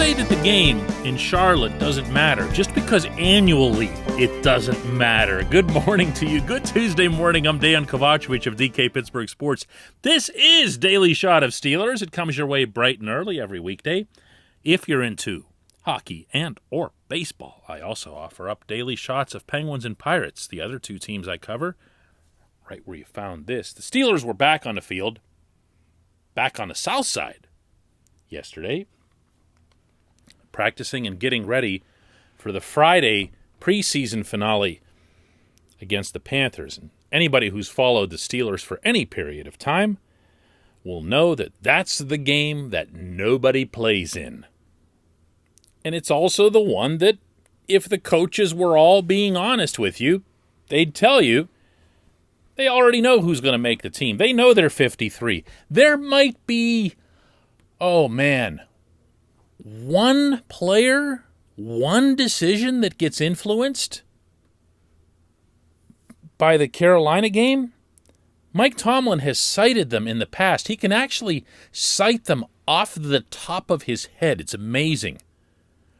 played at the game in Charlotte doesn't matter, just because annually it doesn't matter. Good morning to you. Good Tuesday morning. I'm Dejan Kovacevic of DK Pittsburgh Sports. This is Daily Shot of Steelers. It comes your way bright and early every weekday. If you're into hockey and or baseball, I also offer up daily shots of Penguins and Pirates, the other two teams I cover. Right where you found this. The Steelers were back on the field, back on the south side yesterday, practicing and getting ready for the Friday preseason finale against the Panthers. And anybody who's followed the Steelers for any period of time will know that that's the game that nobody plays in. And it's also the one that, if the coaches were all being honest with you, they'd tell you they already know who's going to make the team. They know they're 53. There might be, one player, one decision that gets influenced by the Carolina game. Mike Tomlin has cited them in the past. He can actually cite them off the top of his head. It's amazing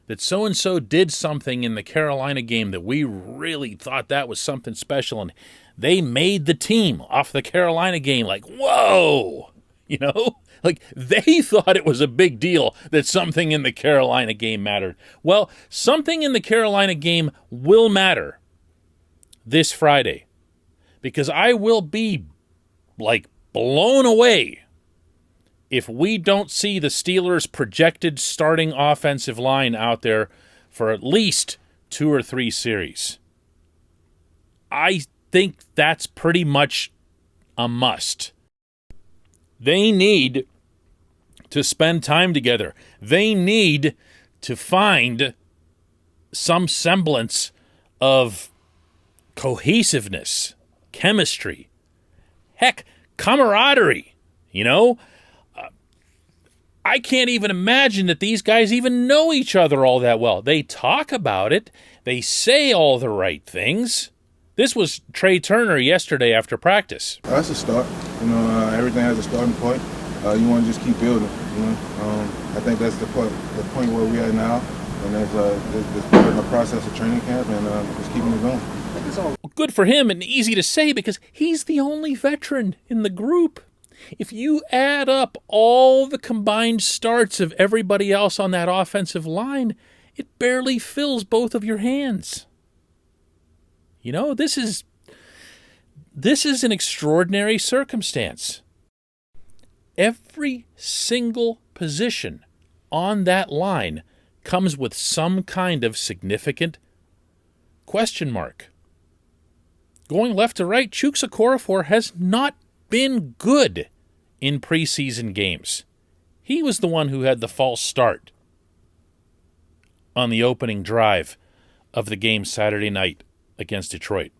that so-and-so did something in the Carolina game that we really thought that was something special, and they made the team off the Carolina game. Like, whoa! Like they thought it was a big deal that something in the Carolina game mattered. Well, something in the Carolina game will matter this Friday, because I will be, blown away if we don't see the Steelers' projected starting offensive line out there for at least 2 or 3 series. I think that's pretty much a must. They need to spend time together. They need to find some semblance of cohesiveness, chemistry, heck, camaraderie, I can't even imagine that these guys even know each other all that well. They talk about it. They say all the right things. This was Trey Turner yesterday after practice. That's a start. Everything has a starting point. You want to just keep building. I think that's the point where we're at now, and that's part of the process of training camp, and just keeping it going. Well, good for him, and easy to say because he's the only veteran in the group. If you add up all the combined starts of everybody else on that offensive line, it barely fills both of your hands. This is an extraordinary circumstance. Every single position on that line comes with some kind of significant question mark. Going left to right, Chuks Okorafor has not been good in preseason games. He was the one who had the false start on the opening drive of the game Saturday night against Detroit.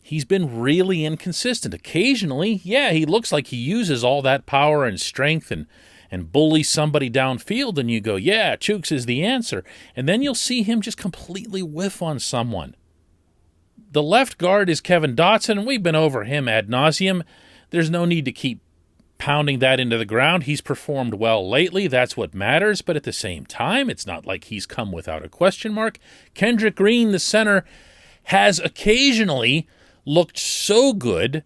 He's been really inconsistent. Occasionally, he looks like he uses all that power and strength and bullies somebody downfield, and you go, yeah, Chuks is the answer. And then you'll see him just completely whiff on someone. The left guard is Kevin Dotson, and we've been over him ad nauseum. There's no need to keep pounding that into the ground. He's performed well lately. That's what matters. But at the same time, it's not like he's come without a question mark. Kendrick Green, the center, has occasionally looked so good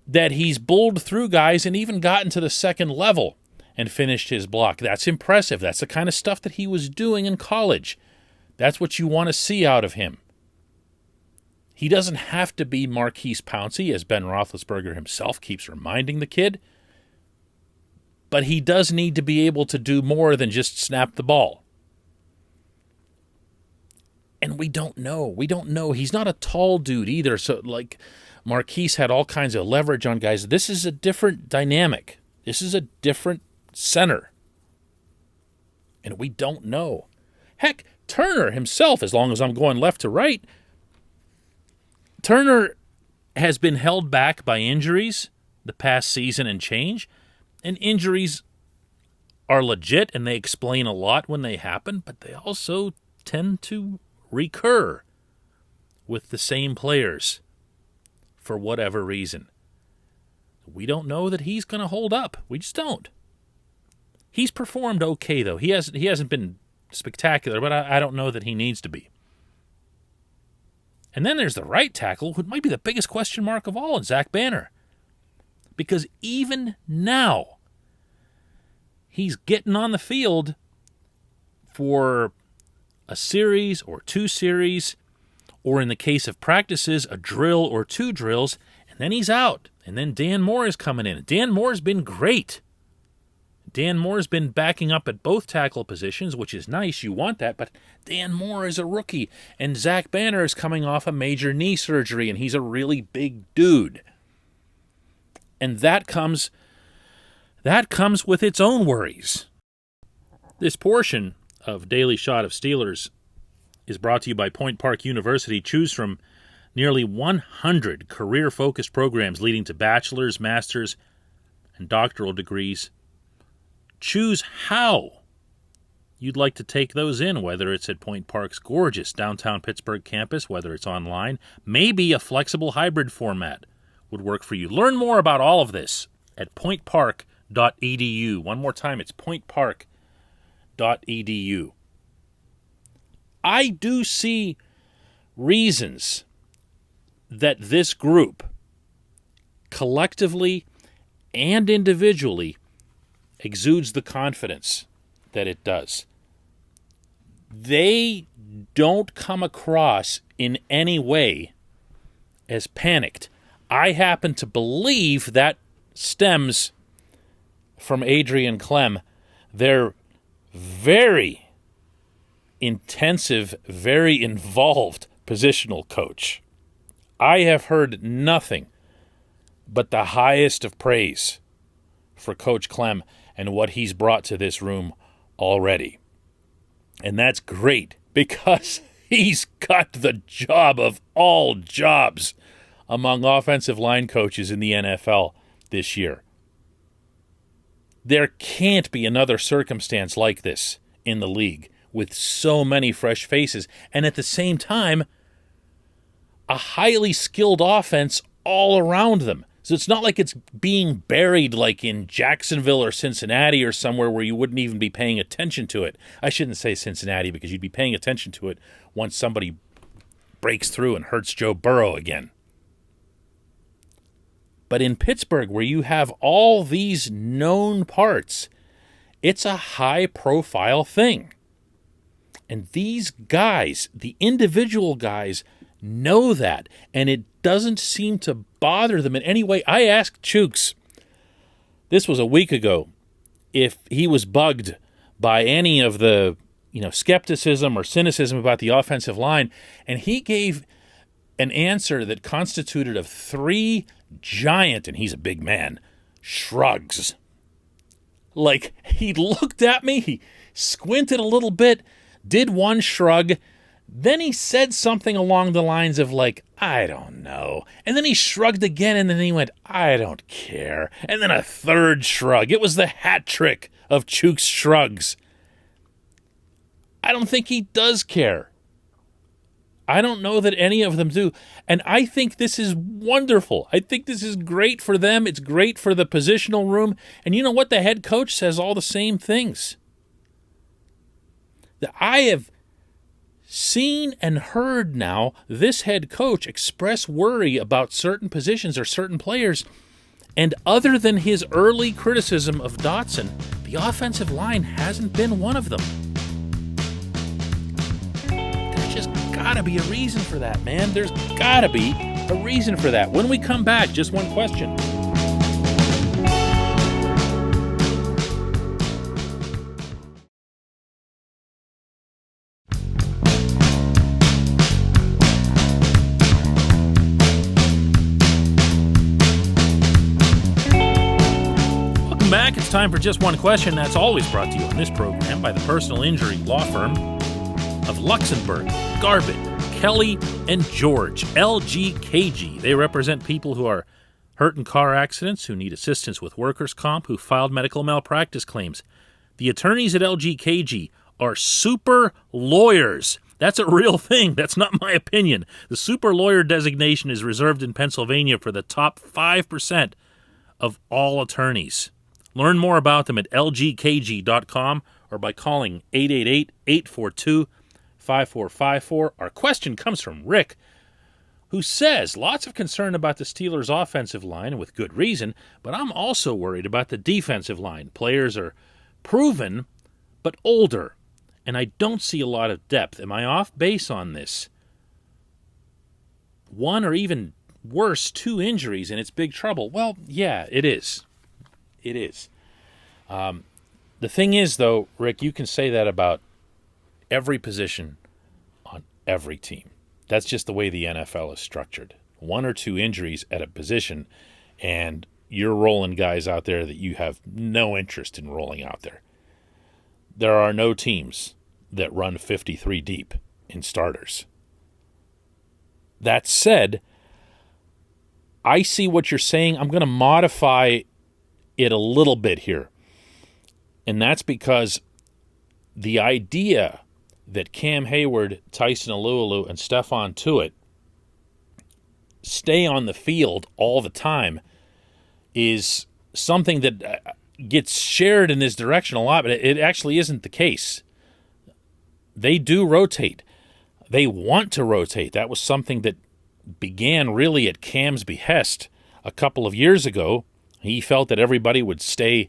that he's bowled through guys and even gotten to the second level and finished his block. That's impressive. That's the kind of stuff that he was doing in college. That's what you want to see out of him. He doesn't have to be Marquise Pouncey, as Ben Roethlisberger himself keeps reminding the kid, but he does need to be able to do more than just snap the ball. And we don't know. He's not a tall dude either, so Marquise had all kinds of leverage on guys. This is a different dynamic. This is a different center. And we don't know. Heck, Turner himself, as long as I'm going left to right, Turner has been held back by injuries the past season and change, and injuries are legit and they explain a lot when they happen, but they also tend to recur with the same players for whatever reason. We don't know that he's going to hold up. We just don't. He's performed okay, though. He hasn't been spectacular, but I don't know that he needs to be. And then there's the right tackle, who might be the biggest question mark of all, Zach Banner. Because even now, he's getting on the field for a series or two series, or in the case of practices, a drill or two drills, and then he's out. And then Dan Moore is coming in. Dan Moore's been great. Dan Moore's been backing up at both tackle positions, which is nice. You want that, but Dan Moore is a rookie, and Zach Banner is coming off a major knee surgery, and he's a really big dude. And that comes with its own worries. This portion of Daily Shot of Steelers is brought to you by Point Park University. Choose from nearly 100 career-focused programs leading to bachelor's, master's, and doctoral degrees. Choose how you'd like to take those in, whether it's at Point Park's gorgeous downtown Pittsburgh campus, whether it's online. Maybe a flexible hybrid format would work for you. Learn more about all of this at pointpark.edu. One more time, it's pointpark.edu. I do see reasons that this group, collectively and individually, exudes the confidence that it does. They don't come across in any way as panicked. I happen to believe that stems from Adrian Clem, their very intensive, very involved positional coach. I have heard nothing but the highest of praise for Coach Clem and what he's brought to this room already. And that's great, because he's got the job of all jobs among offensive line coaches in the NFL this year. There can't be another circumstance like this in the league, with so many fresh faces, and at the same time, a highly skilled offense all around them. So it's not like it's being buried like in Jacksonville or Cincinnati or somewhere where you wouldn't even be paying attention to it. I shouldn't say Cincinnati, because you'd be paying attention to it once somebody breaks through and hurts Joe Burrow again. But in Pittsburgh, where you have all these known parts, it's a high-profile thing. And these guys, the individual guys, know that, and it doesn't seem to bother them in any way. I asked Chooks, this was a week ago, if he was bugged by any of the skepticism or cynicism about the offensive line, and he gave an answer that constituted of 3 giant, and he's a big man, shrugs. Like, he looked at me, he squinted a little bit, did one shrug, then he said something along the lines of, like, I don't know. And then he shrugged again, and then he went, I don't care. And then a third shrug. It was the hat trick of Chooks shrugs. I don't think he does care. I don't know that any of them do. And I think this is wonderful. I think this is great for them. It's great for the positional room. And you know what? The head coach says all the same things. I have seen and heard now this head coach express worry about certain positions or certain players, and other than his early criticism of Dotson, the offensive line hasn't been one of them. There's just gotta be a reason for that, man. There's gotta be a reason for that. When we come back, just one question. Back, it's time for Just One Question. That's always brought to you on this program by the personal injury law firm of Luxembourg, Garbett, Kelly, and George, LGKG. They represent people who are hurt in car accidents, who need assistance with workers' comp, who filed medical malpractice claims. The attorneys at LGKG are super lawyers. That's a real thing. That's not my opinion. The super lawyer designation is reserved in Pennsylvania for the top 5% of all attorneys. Learn more about them at lgkg.com or by calling 888-842-5454. Our question comes from Rick, who says, lots of concern about the Steelers' offensive line, with good reason, but I'm also worried about the defensive line. Players are proven, but older, and I don't see a lot of depth. Am I off base on this? One or even worse, 2 injuries, and it's big trouble. Well, yeah, it is. It is. The thing is, though, Rick, you can say that about every position on every team. That's just the way the NFL is structured. 1 or 2 injuries at a position, and you're rolling guys out there that you have no interest in rolling out there. There are no teams that run 53 deep in starters. That said, I see what you're saying. I'm going to modify it a little bit here. And that's because the idea that Cam Hayward, Tyson Alualu, and Stephon Tuitt stay on the field all the time is something that gets shared in this direction a lot, but it actually isn't the case. They do rotate. They want to rotate. That was something that began really at Cam's behest a couple of years ago. He felt that everybody would stay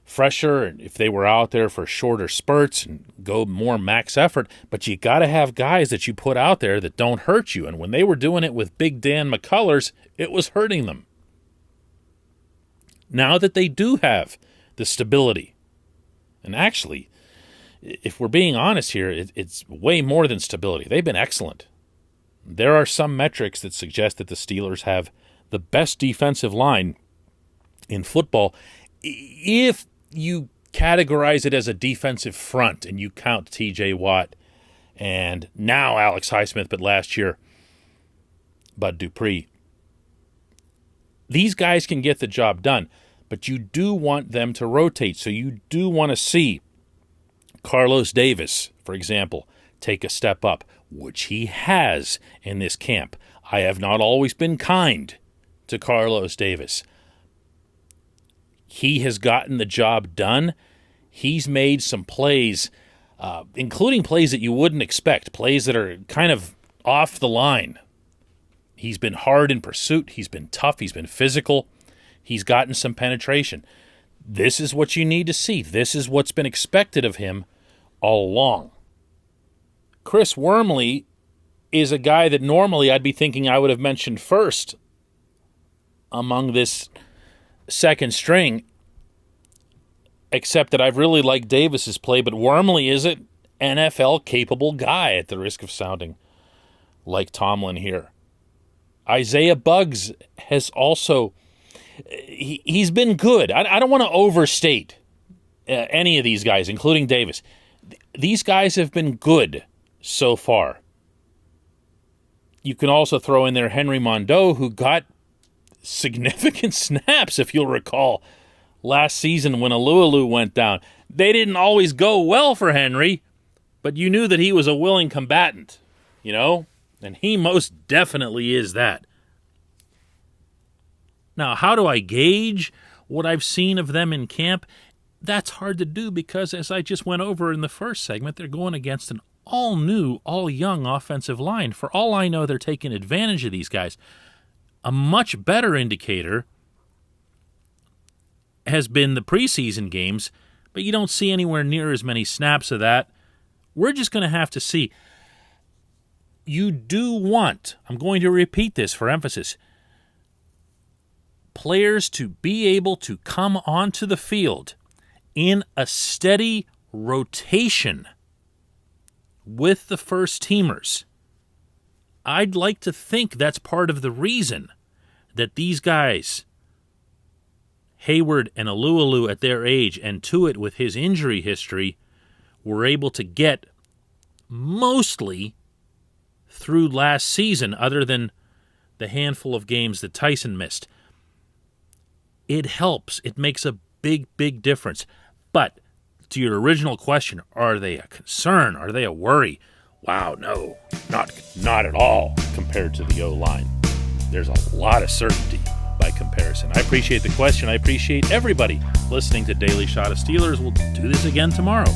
fresher if they were out there for shorter spurts and go more max effort, but you got to have guys that you put out there that don't hurt you. And when they were doing it with Big Dan McCullers, it was hurting them. Now that they do have the stability, and actually, if we're being honest here, it's way more than stability. They've been excellent. There are some metrics that suggest that the Steelers have the best defensive line in football if you categorize it as a defensive front and you count T.J. Watt and now Alex Highsmith, but last year Bud Dupree. These guys can get the job done, but you do want them to rotate. So you do want to see Carlos Davis, for example, take a step up, which he has in this camp. I have not always been kind to Carlos Davis. He has gotten the job done. He's made some plays, including plays that you wouldn't expect, plays that are kind of off the line. He's been hard in pursuit. He's been tough. He's been physical. He's gotten some penetration. This is what you need to see. This is what's been expected of him all along. Chris Wormley is a guy that normally I'd be thinking I would have mentioned first among this second string, except that I've really liked Davis's play, but Wormley is an NFL-capable guy, at the risk of sounding like Tomlin here. Isaiah Buggs has also, he's been good. I don't want to overstate any of these guys, including Davis. These guys have been good so far. You can also throw in there Henry Mondeau, who got significant snaps, if you'll recall, last season when Alualu went down. They didn't always go well for Henry, but you knew that he was a willing combatant, you know? And he most definitely is that. Now, how do I gauge what I've seen of them in camp? That's hard to do because, as I just went over in the first segment, they're going against an all-new, all-young offensive line. For all I know, they're taking advantage of these guys. A much better indicator has been the preseason games, but you don't see anywhere near as many snaps of that. We're just going to have to see. You do want, I'm going to repeat this for emphasis, players to be able to come onto the field in a steady rotation with the first teamers. I'd like to think that's part of the reason that these guys, Hayward and Alualu at their age, and Tuitt with his injury history, were able to get mostly through last season, other than the handful of games that Tyson missed. It helps. It makes a big, big difference. But to your original question, are they a concern? Are they a worry? Wow, no, not at all compared to the O-line. There's a lot of certainty by comparison. I appreciate the question. I appreciate everybody listening to Daily Shot of Steelers. We'll do this again tomorrow.